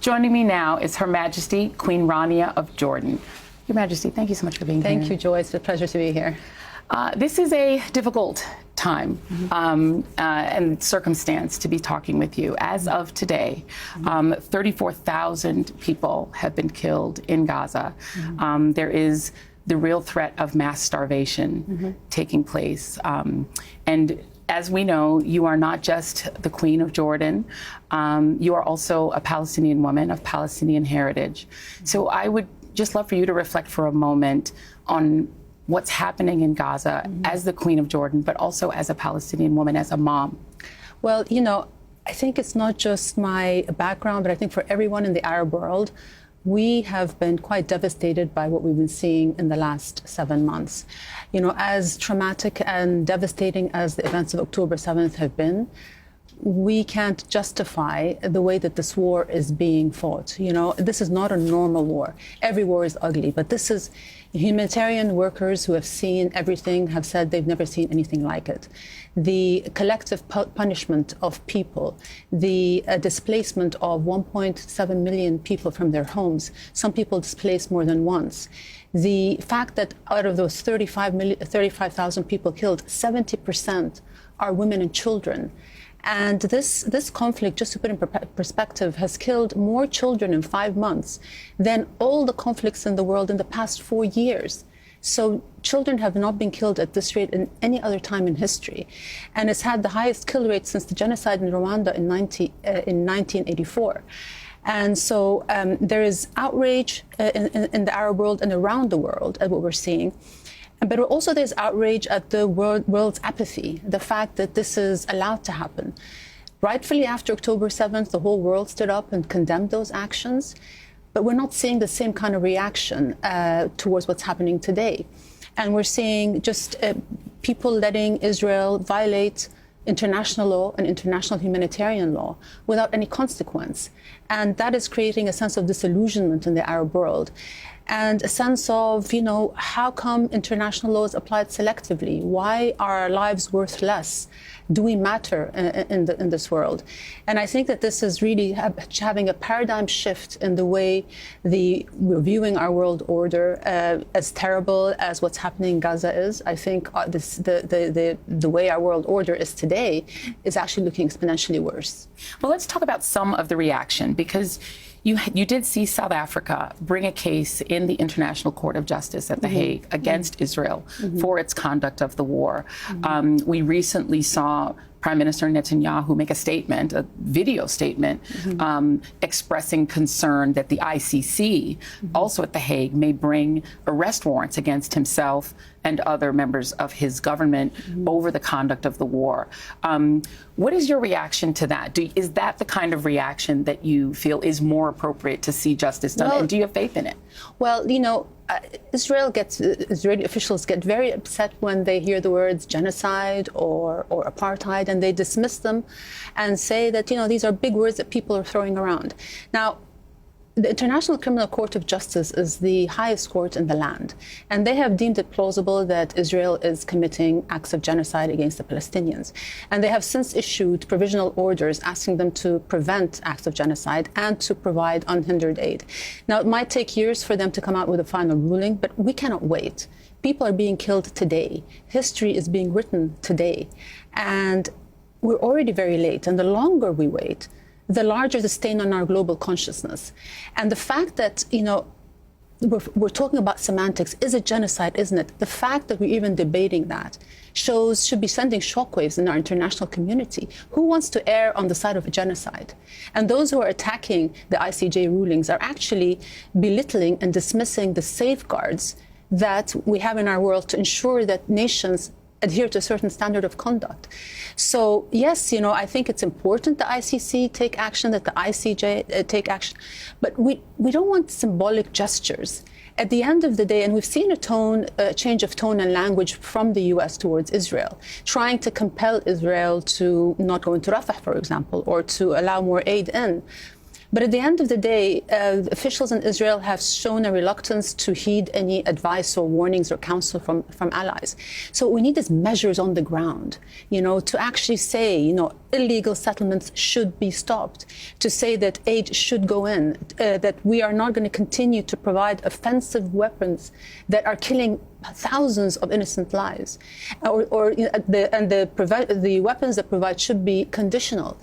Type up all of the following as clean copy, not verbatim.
Joining me now is Her Majesty Queen Rania of Jordan. Your Majesty, thank you so much for being here. Thank you, Joy. It's a pleasure to be here. This is a difficult time and circumstance to be talking with you. As of today, 34,000 people have been killed in Gaza. There is the real threat of mass starvation taking place. And as we know, you are not just the Queen of Jordan, you are also a Palestinian woman of Palestinian heritage. So I would just love for you to reflect for a moment on what's happening in Gaza as the Queen of Jordan, but also as a Palestinian woman, as a mom. Well, you know, I think it's not just my background, but I think for everyone in the Arab world, we have been quite devastated by what we've been seeing in the last 7 months. You know, as traumatic and devastating as the events of October 7th have been, we can't justify the way that this war is being fought. You know, this is not a normal war. Every war is ugly, but this is humanitarian workers who have seen everything, have said they've never seen anything like it. The collective punishment of people, the displacement of 1.7 million people from their homes, some people displaced more than once. The fact that out of those 35,000 people killed, 70% are women and children. And this conflict, just to put in perspective, has killed more children in 5 months than all the conflicts in the world in the past 4 years. So children have not been killed at this rate in any other time in history. And it's had the highest kill rate since the genocide in Rwanda in 1984. And so there is outrage in the Arab world and around the world at what we're seeing. But also there's outrage at the world's apathy, the fact that this is allowed to happen. Rightfully, after October 7th, the whole world stood up and condemned those actions, but we're not seeing the same kind of reaction towards what's happening today. And we're seeing just people letting Israel violate international law and international humanitarian law without any consequence. And that is creating a sense of disillusionment in the Arab world. And a sense of, you know, how come international law is applied selectively? Why are our lives worth less? Do we matter in this world? And I think that this is really having a paradigm shift in the way we're viewing our world order. As terrible as what's happening in Gaza is, I think the way our world order is today is actually looking exponentially worse. Well, let's talk about some of the reaction, because you did see South Africa bring a case in the International Court of Justice at The Hague against Israel for its conduct of the war. We recently saw Prime Minister Netanyahu make a statement, a video statement, expressing concern that the ICC, also at The Hague, may bring arrest warrants against himself and other members of his government over the conduct of the war. What is your reaction to that? Is that the kind of reaction that you feel is more appropriate to see justice done? And do you have faith in it? Well, you know, Israeli officials get very upset when they hear the words genocide or apartheid, and they dismiss them and say that, you know, these are big words that people are throwing around. Now, the International Criminal Court of Justice is the highest court in the land, and they have deemed it plausible that Israel is committing acts of genocide against the Palestinians. And they have since issued provisional orders asking them to prevent acts of genocide and to provide unhindered aid. Now, it might take years for them to come out with a final ruling, but we cannot wait. People are being killed today. History is being written today. And we're already very late, and the longer we wait, the larger the stain on our global consciousness. And the fact that, you know, we're talking about semantics. Is it genocide, isn't it? The fact that we're even debating that should be sending shockwaves in our international community. Who wants to err on the side of a genocide? And those who are attacking the ICJ rulings are actually belittling and dismissing the safeguards that we have in our world to ensure that nations adhere to a certain standard of conduct. So yes, you know, I think it's important the ICC take action, that the ICJ take action, but we don't want symbolic gestures. At the end of the day, and we've seen a change of tone and language from the US towards Israel, trying to compel Israel to not go into Rafah, for example, or to allow more aid in. But at the end of the day, officials in Israel have shown a reluctance to heed any advice or warnings or counsel from allies. So what we need is measures on the ground, to actually say, illegal settlements should be stopped, to say that aid should go in, that we are not going to continue to provide offensive weapons that are killing thousands of innocent lives, the weapons that provide should be conditional.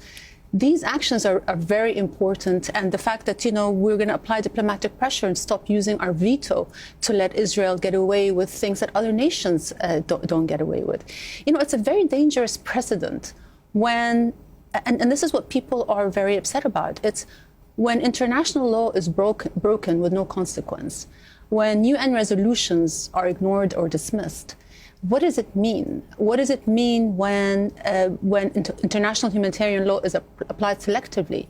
These actions are very important, and the fact that we're going to apply diplomatic pressure and stop using our veto to let Israel get away with things that other nations don't get away with. It's a very dangerous precedent when, and this is what people are very upset about. It's when international law is broken with no consequence, when UN resolutions are ignored or dismissed. What does it mean? What does it mean when international humanitarian law is applied selectively?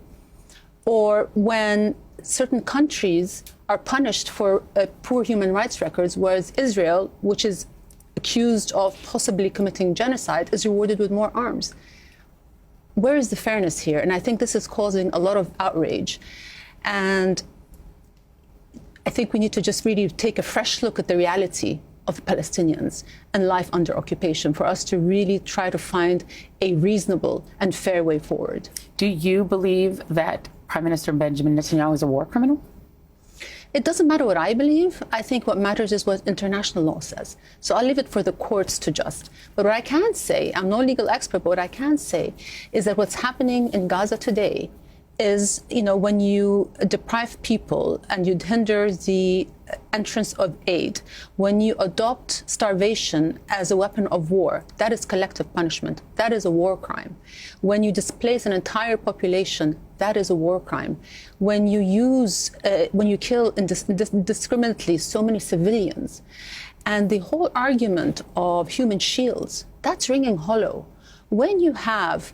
Or when certain countries are punished for poor human rights records, whereas Israel, which is accused of possibly committing genocide, is rewarded with more arms? Where is the fairness here? And I think this is causing a lot of outrage. And I think we need to just really take a fresh look at the reality of the Palestinians and life under occupation for us to really try to find a reasonable and fair way forward. Do you believe that Prime Minister Benjamin Netanyahu is a war criminal? It doesn't matter what I believe. I think what matters is what international law says. So I'll leave it for the courts to judge. But what I can say, I'm no legal expert, but what I can say is that what's happening in Gaza today is, when you deprive people and you hinder the entrance of aid, when you adopt starvation as a weapon of war, that is collective punishment. That is a war crime. When you displace an entire population, that is a war crime. When you kill indiscriminately so many civilians, and the whole argument of human shields, that's ringing hollow. When you have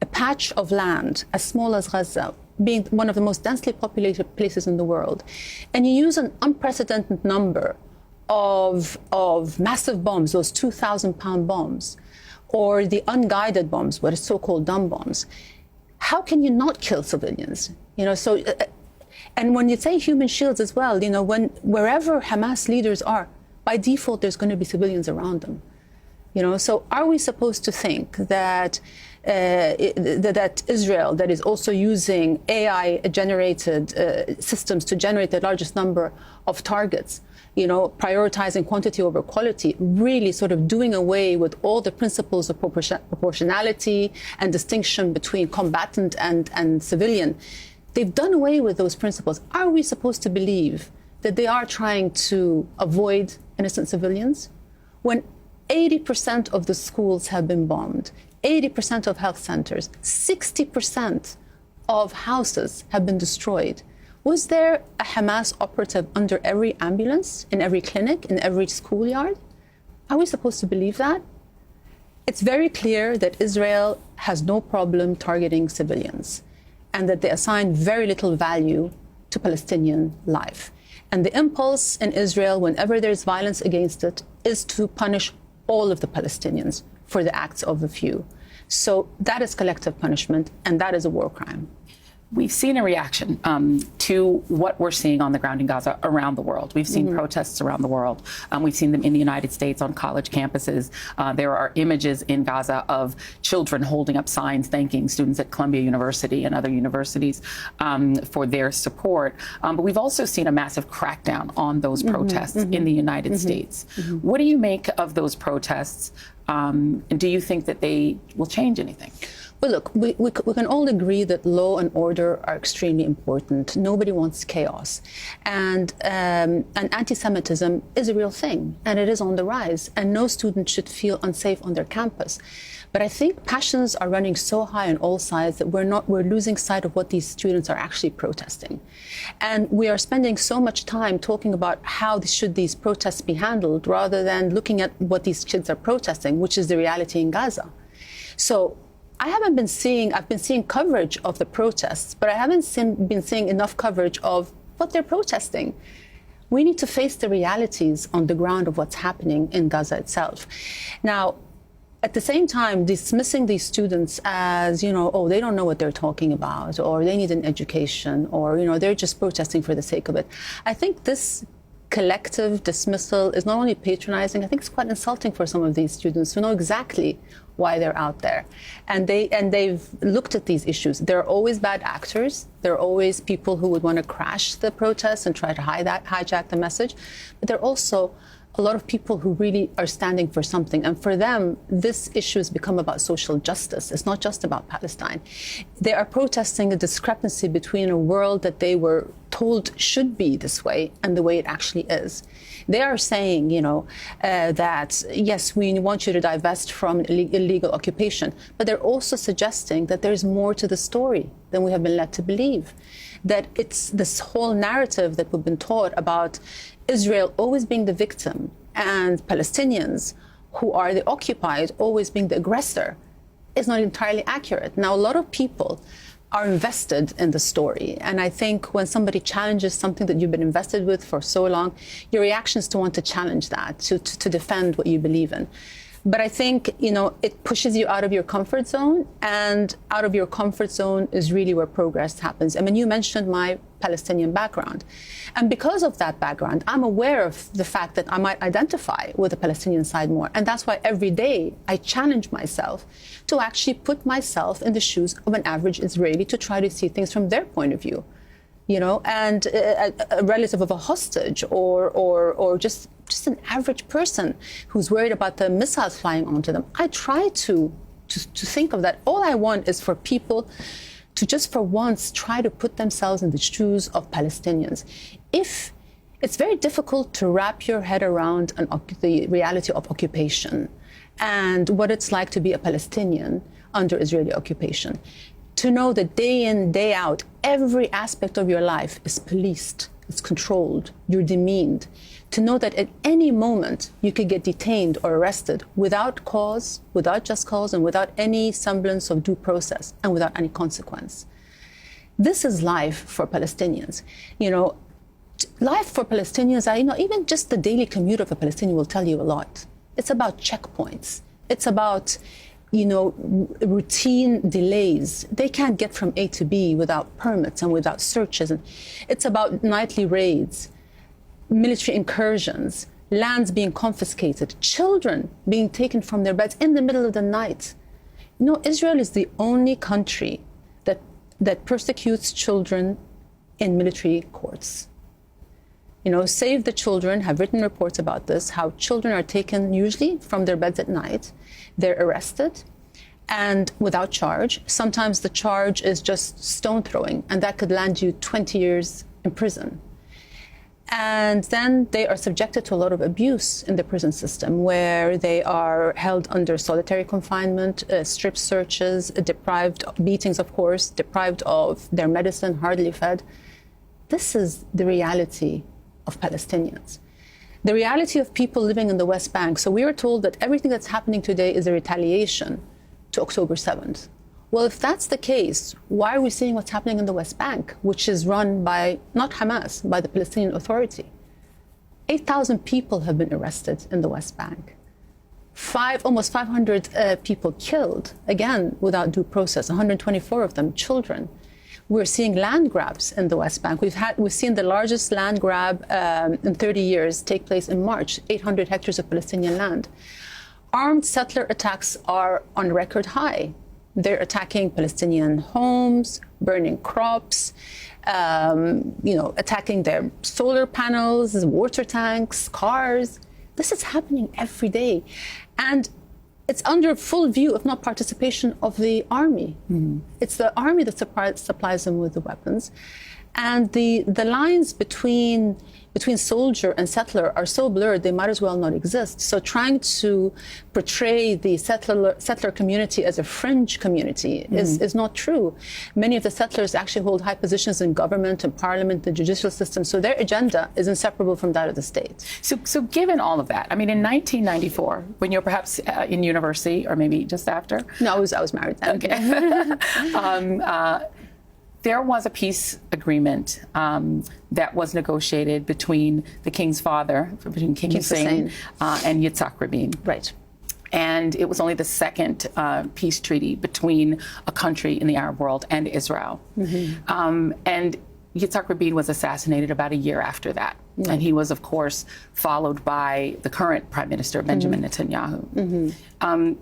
a patch of land as small as Gaza, being one of the most densely populated places in the world, and you use an unprecedented number of massive bombs, those 2,000-pound bombs, or the unguided bombs, what is so-called dumb bombs, how can you not kill civilians? And when you say human shields as well, wherever Hamas leaders are, by default, there's going to be civilians around them. So are we supposed to think that that Israel, that is also using AI-generated systems to generate the largest number of targets, prioritizing quantity over quality, really sort of doing away with all the principles of proportionality and distinction between combatant and civilian? They've done away with those principles. Are we supposed to believe that they are trying to avoid innocent civilians? When 80% of the schools have been bombed, 80% of health centers, 60% of houses have been destroyed. Was there a Hamas operative under every ambulance, in every clinic, in every schoolyard? Are we supposed to believe that? It's very clear that Israel has no problem targeting civilians and that they assign very little value to Palestinian life. And the impulse in Israel, whenever there's violence against it, is to punish all of the Palestinians for the acts of a few. So that is collective punishment, and that is a war crime. We've seen a reaction to what we're seeing on the ground in Gaza around the world. We've seen protests around the world. We've seen them in the United States on college campuses. There are images in Gaza of children holding up signs thanking students at Columbia University and other universities for their support. But we've also seen a massive crackdown on those protests in the United States. What do you make of those protests? And do you think that they will change anything? Well, look, we can all agree that law and order are extremely important. Nobody wants chaos. And anti-Semitism is a real thing, and it is on the rise, and no student should feel unsafe on their campus. But I think passions are running so high on all sides that we're losing sight of what these students are actually protesting. And we are spending so much time talking about how should these protests be handled rather than looking at what these kids are protesting, which is the reality in Gaza. So I've been seeing coverage of the protests, but I haven't been seeing enough coverage of what they're protesting. We need to face the realities on the ground of what's happening in Gaza itself. Now, at the same time, dismissing these students as, oh, they don't know what they're talking about, or they need an education, or, they're just protesting for the sake of it. I think this collective dismissal is not only patronizing, I think it's quite insulting for some of these students who know exactly why they're out there. And they've looked at these issues. There are always bad actors. There are always people who would want to crash the protests and try to hijack the message. But there are also a lot of people who really are standing for something. And for them, this issue has become about social justice. It's not just about Palestine. They are protesting a discrepancy between a world that they were told should be this way and the way it actually is. They are saying, that, yes, we want you to divest from illegal occupation, but they're also suggesting that there's more to the story than we have been led to believe. That it's this whole narrative that we've been taught about Israel always being the victim and Palestinians, who are the occupied, always being the aggressor, is not entirely accurate. Now, a lot of people are invested in the story. And I think when somebody challenges something that you've been invested with for so long, your reaction is to want to challenge that, to defend what you believe in. But I think, it pushes you out of your comfort zone, and out of your comfort zone is really where progress happens. I mean, you mentioned my Palestinian background. And because of that background, I'm aware of the fact that I might identify with the Palestinian side more. And that's why every day I challenge myself to actually put myself in the shoes of an average Israeli to try to see things from their point of view. And a relative of a hostage, or just an average person who's worried about the missiles flying onto them. I try to think of that. All I want is for people to just for once try to put themselves in the shoes of Palestinians. If it's very difficult to wrap your head around the reality of occupation and what it's like to be a Palestinian under Israeli occupation. To know that day in, day out, every aspect of your life is policed, it's controlled, you're demeaned. To know that at any moment you could get detained or arrested without cause, without just cause, and without any semblance of due process, and without any consequence. This is life for Palestinians. Life for Palestinians, even just the daily commute of a Palestinian will tell you a lot. It's about checkpoints. It's about routine delays. They can't get from A to B without permits and without searches. And it's about nightly raids, military incursions, lands being confiscated, children being taken from their beds in the middle of the night. Israel is the only country that persecutes children in military courts. Save the Children have written reports about this, how children are taken usually from their beds at night. They're arrested and without charge. Sometimes the charge is just stone throwing, and that could land you 20 years in prison. And then they are subjected to a lot of abuse in the prison system, where they are held under solitary confinement, strip searches, deprived, beatings, of course, deprived of their medicine, hardly fed. This is the reality of Palestinians. The reality of people living in the West Bank. So we are told that everything that's happening today is a retaliation to October 7th. Well, if that's the case, why are we seeing what's happening in the West Bank, which is run by, not Hamas, by the Palestinian Authority? 8,000 people have been arrested in the West Bank. Almost 500 people killed, again, without due process, 124 of them children. We're seeing land grabs in the West Bank. We've seen the largest land grab in 30 years take place in March, 800 hectares of Palestinian land. Armed settler attacks are on record high. They're attacking Palestinian homes, burning crops, attacking their solar panels, water tanks, cars. This is happening every day. And it's under full view, if not participation, of the army. Mm-hmm. It's the army that supplies them with the weapons. And the lines between soldier and settler are so blurred, they might as well not exist. So trying to portray the settler community as a fringe community is not true. Many of the settlers actually hold high positions in government and parliament, the judicial system. So their agenda is inseparable from that of the state. So given all of that, I mean, in 1994, when you're perhaps in university, or maybe just after? No, I was married then. Okay. There was a peace agreement that was negotiated between the king's father, between King Hussein and Yitzhak Rabin. Right. And it was only the second peace treaty between a country in the Arab world and Israel. And Yitzhak Rabin was assassinated about a year after that. And he was, of course, followed by the current Prime Minister, Benjamin Netanyahu.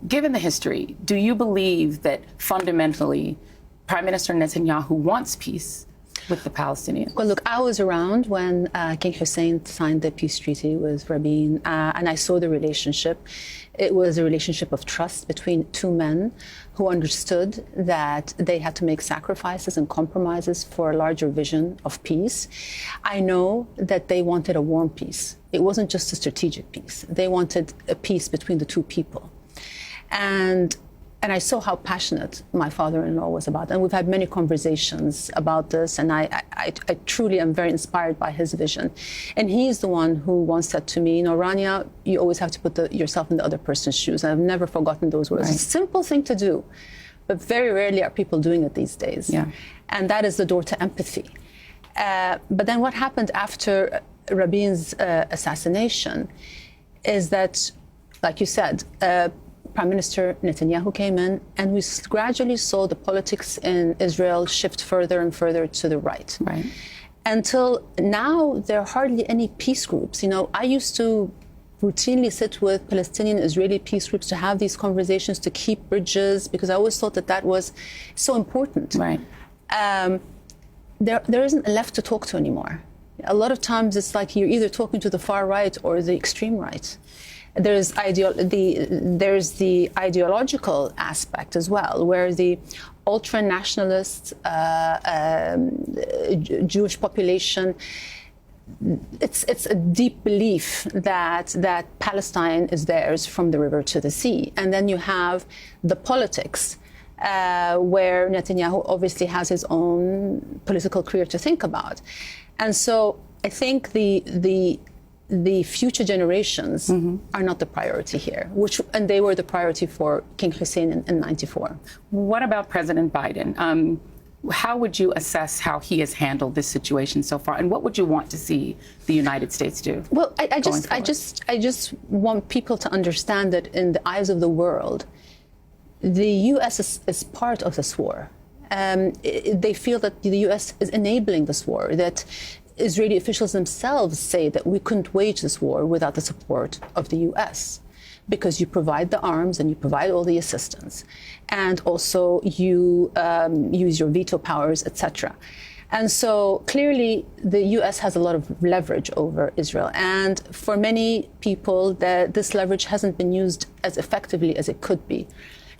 Given the history, do you believe that fundamentally Prime Minister Netanyahu wants peace with the Palestinians? Well, look, I was around when King Hussein signed the peace treaty with Rabin, and I saw the relationship. It was a relationship of trust between two men who understood that they had to make sacrifices and compromises for a larger vision of peace. I know that they wanted a warm peace. It wasn't just a strategic peace. They wanted a peace between the two people. And I saw how passionate my father-in-law was about it. And we've had many conversations about this, and I truly am very inspired by his vision. And he's the one who once said to me, you know, Rania, you always have to put yourself in the other person's shoes. And I've never forgotten those words. Right. It's a simple thing to do, but very rarely are people doing it these days. Yeah. And that is the door to empathy. But then what happened after Rabin's assassination is that, like you said, Prime Minister Netanyahu came in, and we gradually saw the politics in Israel shift further and further to the right. Right. Until now, there are hardly any peace groups. You know, I used to routinely sit with Palestinian-Israeli peace groups to have these conversations, to keep bridges, because I always thought that that was so important. Right. There isn't a left to talk to anymore. A lot of times it's like you're either talking to the far right or the extreme right. There's the ideological aspect as well, where the ultra-nationalist Jewish population, it's a deep belief that Palestine is theirs from the river to the sea. And then you have the politics, where Netanyahu obviously has his own political career to think about. And so I think the future generations are not the priority here, and they were the priority for King Hussein in 94. What about President Biden? How would you assess how he has handled this situation so far, and what would you want to see the United States do? Well, I just want people to understand that in the eyes of the world, the U.S. is part of this war. They feel that the U.S. is enabling this war, that Israeli officials themselves say that we couldn't wage this war without the support of the U.S. because you provide the arms and you provide all the assistance, and also you use your veto powers, etc. And so clearly the U.S. has a lot of leverage over Israel, and for many people this leverage hasn't been used as effectively as it could be,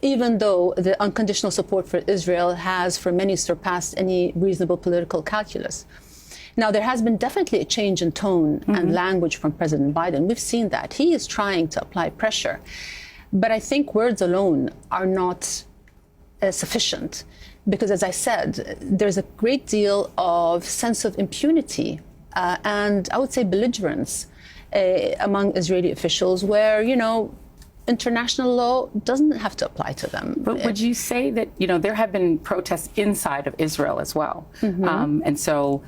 even though the unconditional support for Israel has for many surpassed any reasonable political calculus. Now, there has been definitely a change in tone and language from President Biden. We've seen that. He is trying to apply pressure. But I think words alone are not sufficient because, as I said, there's a great deal of sense of impunity and I would say belligerence among Israeli officials where, you know, international law doesn't have to apply to them. But would you say that, you know, there have been protests inside of Israel as well? And so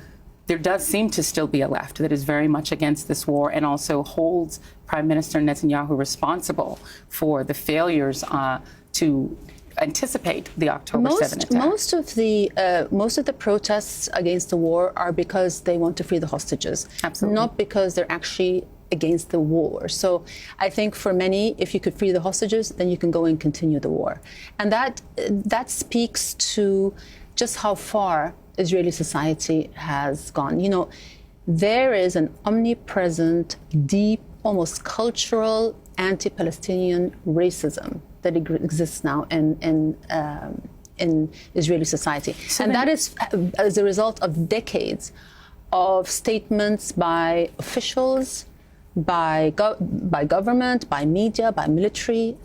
there does seem to still be a left that is very much against this war and also holds Prime Minister Netanyahu responsible for the failures to anticipate the October 7 attack. Most of the protests against the war are because they want to free the hostages. Absolutely. Not because they're actually against the war. So I think for many, if you could free the hostages, then you can go and continue the war. And that speaks to just how far Israeli society has gone. You know, there is an omnipresent, deep, almost cultural anti-Palestinian racism that exists now in Israeli society. So and that is as a result of decades of statements by officials, by government, by media, by military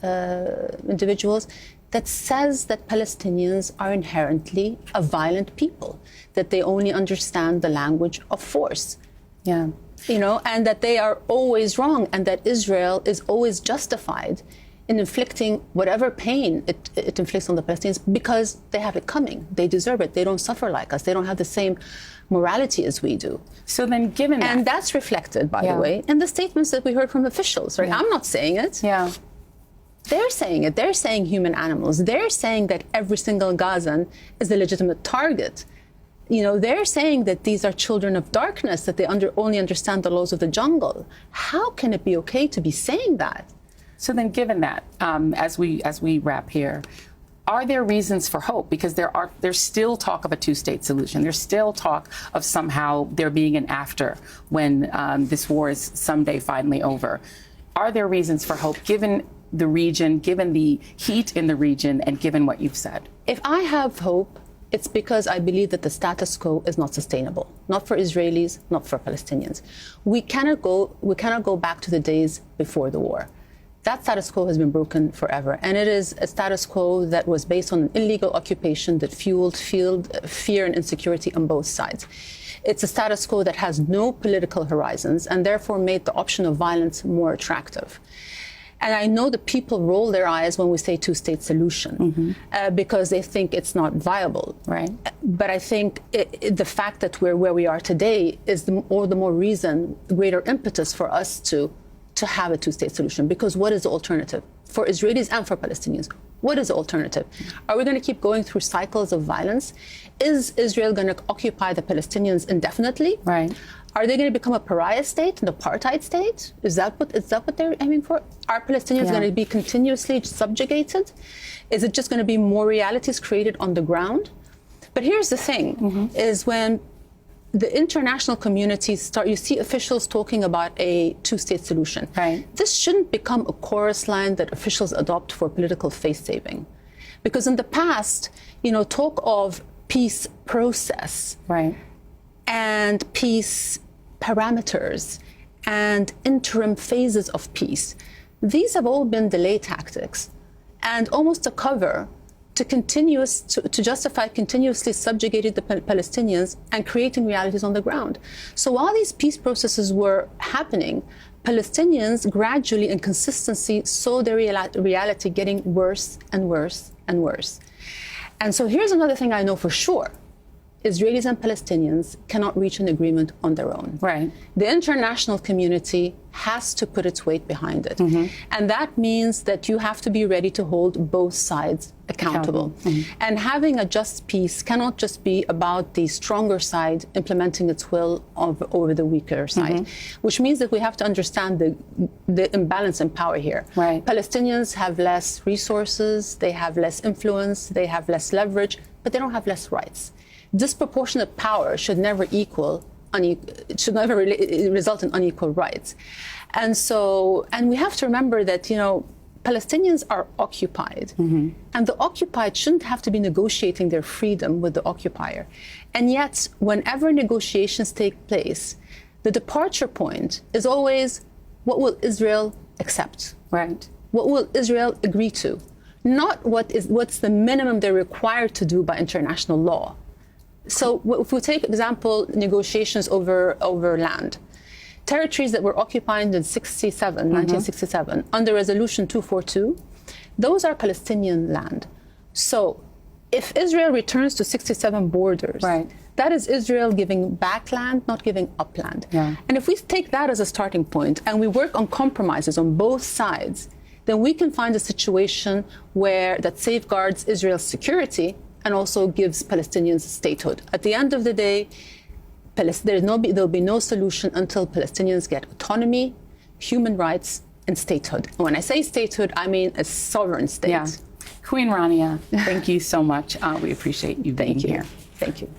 individuals, that says that Palestinians are inherently a violent people, that they only understand the language of force. Yeah. You know, and that they are always wrong, and that Israel is always justified in inflicting whatever pain it inflicts on the Palestinians because they have it coming. They deserve it. They don't suffer like us. They don't have the same morality as we do. So then given that... And that's reflected, by the way, in the statements that we heard from officials, right? I'm not saying it. Yeah. They're saying it. They're saying human animals. They're saying that every single Gazan is a legitimate target. You know, they're saying that these are children of darkness, that they only understand the laws of the jungle. How can it be okay to be saying that? So then, given that, as we wrap here, are there reasons for hope? Because there's still talk of a two-state solution. There's still talk of somehow there being an after when this war is someday finally over. Are there reasons for hope, given the region, given the heat in the region, and given what you've said? If I have hope, it's because I believe that the status quo is not sustainable, not for Israelis, not for Palestinians. We cannot go back to the days before the war. That status quo has been broken forever, and it is a status quo that was based on an illegal occupation that fueled fear and insecurity on both sides. It's a status quo that has no political horizons and therefore made the option of violence more attractive. And I know that people roll their eyes when we say two-state solution because they think it's not viable. Right. But I think the fact that we're where we are today is all the more reason, greater impetus for us to have a two-state solution. Because what is the alternative for Israelis and for Palestinians? What is the alternative? Are we going to keep going through cycles of violence? Is Israel going to occupy the Palestinians indefinitely? Right. Are they going to become a pariah state, an apartheid state? Is that what they're aiming for? Are Palestinians going to be continuously subjugated? Is it just going to be more realities created on the ground? But here's the thing, is when the international community you see officials talking about a two-state solution. Right. This shouldn't become a chorus line that officials adopt for political face-saving. Because in the past, you know, talk of peace process and peace parameters and interim phases of peace, these have all been delay tactics and almost a cover to justify continuously subjugating the Palestinians and creating realities on the ground. So while these peace processes were happening, Palestinians gradually and consistency saw their reality getting worse and worse and worse. And so here's another thing I know for sure. Israelis and Palestinians cannot reach an agreement on their own. Right. The international community has to put its weight behind it. And that means that you have to be ready to hold both sides accountable. And having a just peace cannot just be about the stronger side implementing its will over the weaker side, which means that we have to understand the imbalance in power here. Right. Palestinians have less resources, they have less influence, they have less leverage, but they don't have less rights. Disproportionate power should never result in unequal rights. And we have to remember that, you know, Palestinians are occupied, and the occupied shouldn't have to be negotiating their freedom with the occupier. And yet, whenever negotiations take place, the departure point is always, what will Israel accept? Right. What will Israel agree to? Not what's the minimum they're required to do by international law. So if we take, example, negotiations over land, territories that were occupied in 1967, under Resolution 242, those are Palestinian land. So if Israel returns to 67 borders, that is Israel giving back land, not giving up land. And if we take that as a starting point and we work on compromises on both sides, then we can find a situation that safeguards Israel's security and also gives Palestinians statehood. At the end of the day, there'll be no solution until Palestinians get autonomy, human rights, and statehood. And when I say statehood, I mean a sovereign state. Queen Rania, thank you so much. We appreciate you being here. Thank you.